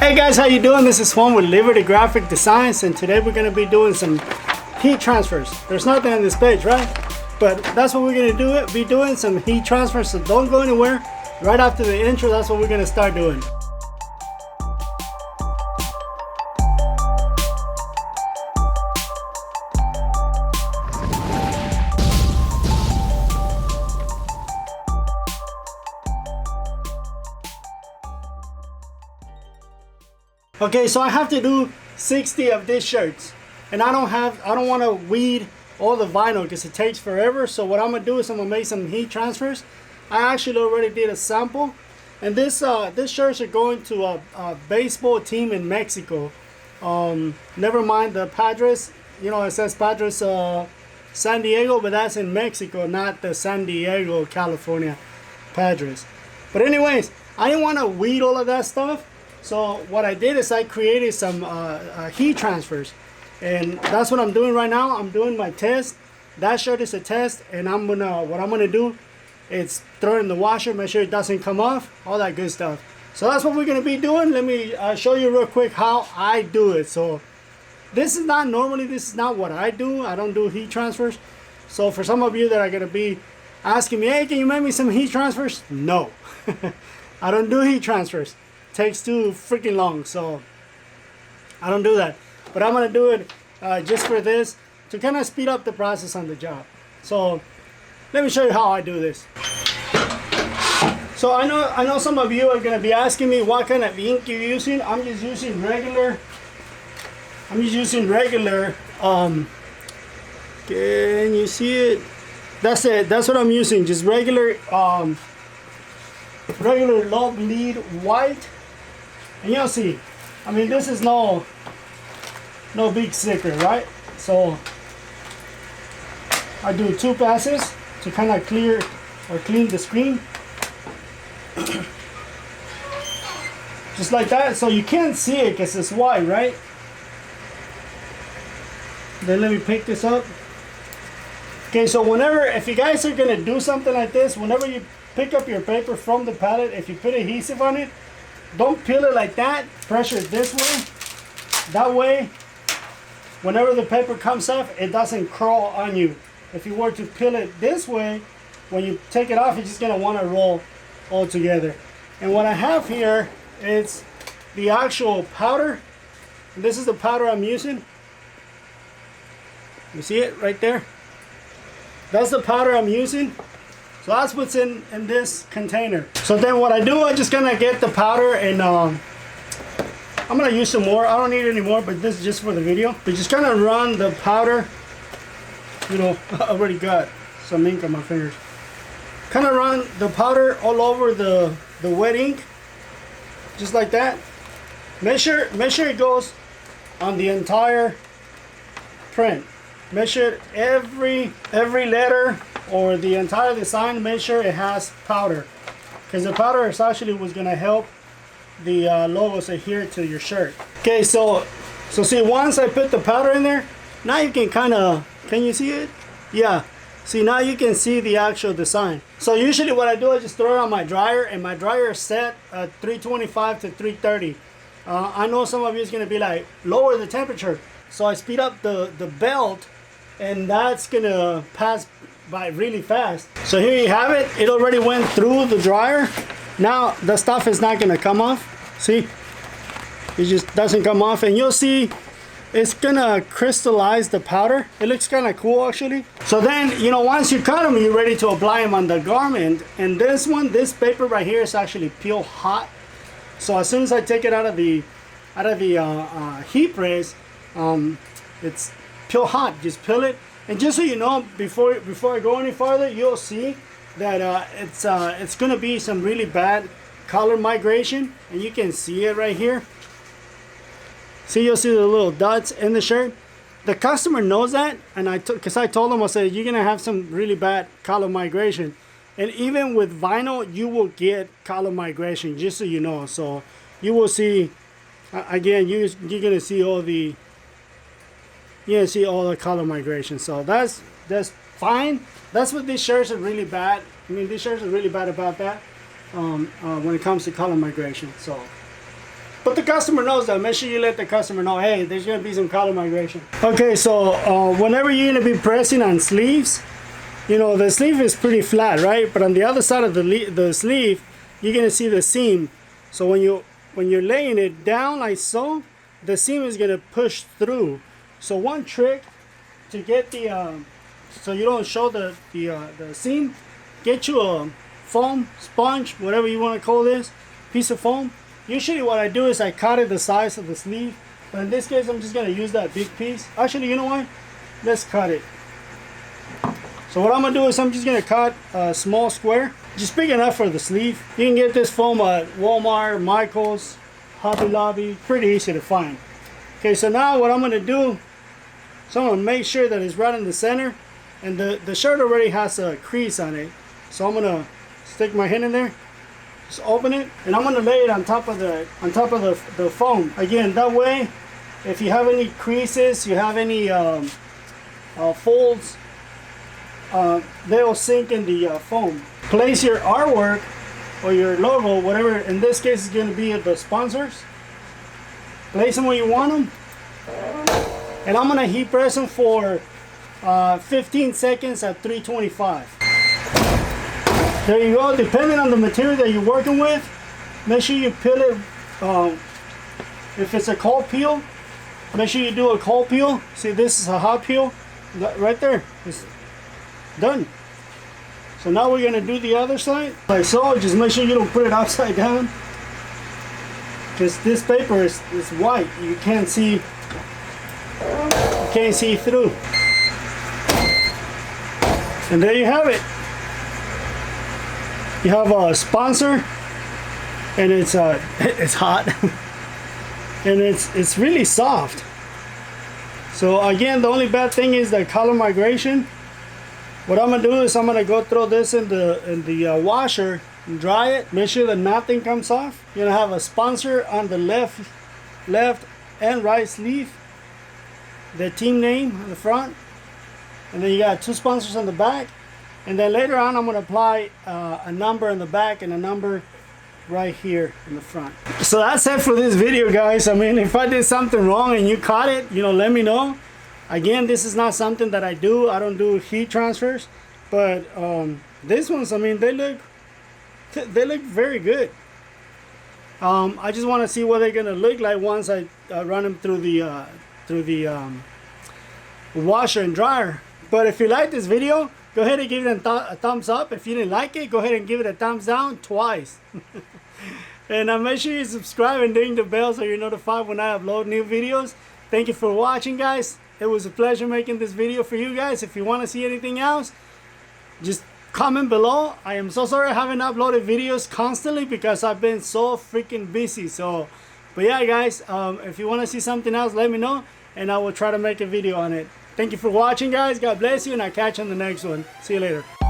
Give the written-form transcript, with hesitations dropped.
Hey guys, how you doing? This is Juan with Liberty Graphic Designs, and today we're going to be doing some heat transfers. There's nothing on this page, right? But that's what we're going to be doing, some heat transfers, so don't go anywhere. Right after the intro, that's what we're going to start doing. Okay, so I have to do 60 of these shirts, and I don't want to weed all the vinyl because it takes forever. So what I'm gonna do is I'm gonna make some heat transfers. I actually already did a sample, and these shirts are going to a baseball team in Mexico. Never mind the Padres. You know, it says Padres San Diego, but that's in Mexico, not the San Diego, California Padres. But anyways, I didn't want to weed all of that stuff. So what I did is I created some heat transfers, and that's what I'm doing right now. I'm doing my test. That shirt is a test, and what I'm gonna do is throw it in the washer, make sure it doesn't come off, all that good stuff. So that's what we're gonna be doing. Let me show you real quick how I do it. So this is not what I do. I don't do heat transfers. So for some of you that are gonna be asking me, hey, can you make me some heat transfers? No, I don't do heat transfers. Takes too freaking long, so I don't do that. But I'm gonna do it just for this, to kind of speed up the process on the job. So let me show you how I do this. So I know some of you are gonna be asking me what kind of ink you're using. I'm just using regular. Can you see it? That's it. That's what I'm using. Just regular low bleed white. And you'll see, I mean, this is no big secret, right? So I do 2 passes to kind of clean the screen. Just like that, so you can't see it because it's white, right? Then let me pick this up. Okay, so if you guys are gonna do something like this, whenever you pick up your paper from the pallet, if you put adhesive on it, don't peel it like that. Pressure it this way. That way, whenever the paper comes off, it doesn't crawl on you. If you were to peel it this way, when you take it off, it's just gonna want to roll all together. And what I have here is the actual powder. And this is the powder I'm using. You see it right there? That's the powder I'm using. So that's what's in this container. So then what I do, I just gonna get the powder, and I'm gonna use some more. I don't need any more, but this is just for the video. But just kind of run the powder. You know, I already got some ink on my fingers. Kind of run the powder all over the wet ink, just like that. Make sure it goes on the entire print. Make sure every letter or the entire design, make sure it has powder, because the powder is actually what's going to help the logos adhere to your shirt. Okay, so see, once I put the powder in there, now you can can you see it? Yeah, see, now you can see the actual design. So usually what I do, I just throw it on my dryer, and my dryer is set at 325 to 330. I know some of you is going to be like, lower the temperature. So I speed up the belt, and that's going to pass by really fast. So here you have it. It already went through the dryer. Now the stuff is not gonna come off. See, it just doesn't come off, and you'll see it's gonna crystallize the powder. It looks kind of cool actually. So then, you know, once you cut them, you're ready to apply them on the garment. And this paper right here is actually peel hot. So as soon as I take it out of the heat press, it's peel hot. Just peel it. And just so you know, before I go any farther, you'll see that it's gonna be some really bad color migration, and you can see it right here. See, you'll see the little dots in the shirt. The customer knows that, and because I told them, I said, you're gonna have some really bad color migration, and even with vinyl, you will get color migration. Just so you know, so you will see. Again, you're gonna see all the. You can see all the color migration, so that's fine. That's what these shirts are really bad. I mean, these shirts are really bad about that when it comes to color migration. So But the customer knows that. Make sure you let the customer know, hey, there's going to be some color migration. Okay, so whenever you're going to be pressing on sleeves, you know, the sleeve is pretty flat, right? But on the other side of the sleeve, you're going to see the seam. So when you're laying it down like so, the seam is going to push through. So one trick to get the, so you don't show the seam, get you a foam, sponge, whatever you want to call this, piece of foam. Usually what I do is I cut it the size of the sleeve, but in this case I'm just going to use that big piece. Actually, you know what? Let's cut it. So what I'm going to do is I'm just going to cut a small square, just big enough for the sleeve. You can get this foam at Walmart, Michael's, Hobby Lobby, pretty easy to find. Okay, so now what I'm going to do, so I'm going to make sure that it's right in the center, and the shirt already has a crease on it. So I'm going to stick my hand in there. Just open it, and I'm going to lay it on top of the foam. Again, that way, if you have any creases, you have any folds, they'll sink in the foam. Place your artwork or your logo, whatever. In this case, it's going to be the sponsors. Place them where you want them, and I'm going to heat press them for 15 seconds at 325. There you go. Depending on the material that you're working with, make sure you peel it. If it's a cold peel, make sure you do a cold peel. See, this is a hot peel. Right there. It's done. So now we're going to do the other side. Like so, just make sure you don't put it upside down, because this paper is white. You can't see through. And there you have it. You have a sponsor, and it's hot, and it's really soft. So again, the only bad thing is the color migration. What I'm gonna do is I'm gonna go throw this in the washer and dry it. Make sure that nothing comes off. You're gonna have a sponsor on the left and right sleeve, the team name on the front, and then you got two sponsors on the back. And then later on, I'm going to apply a number in the back and a number right here in the front. So that's it for this video, guys. I mean, if I did something wrong and you caught it, you know, let me know. Again, this is not something that I do. I don't do heat transfers. But these ones, I mean, they look very good. I just want to see what they're going to look like once I run them through the washer and dryer. But if you like this video, go ahead and give it a thumbs up. If you didn't like it, go ahead and give it a thumbs down twice. And make sure you subscribe and ding the bell so you're notified when I upload new videos. Thank you for watching, guys. It was a pleasure making this video for you guys. If you want to see anything else, just comment below. I am so sorry I haven't uploaded videos constantly because I've been so freaking busy. But yeah, guys, if you want to see something else, let me know, and I will try to make a video on it. Thank you for watching, guys. God bless you, and I'll catch you on the next one. See you later.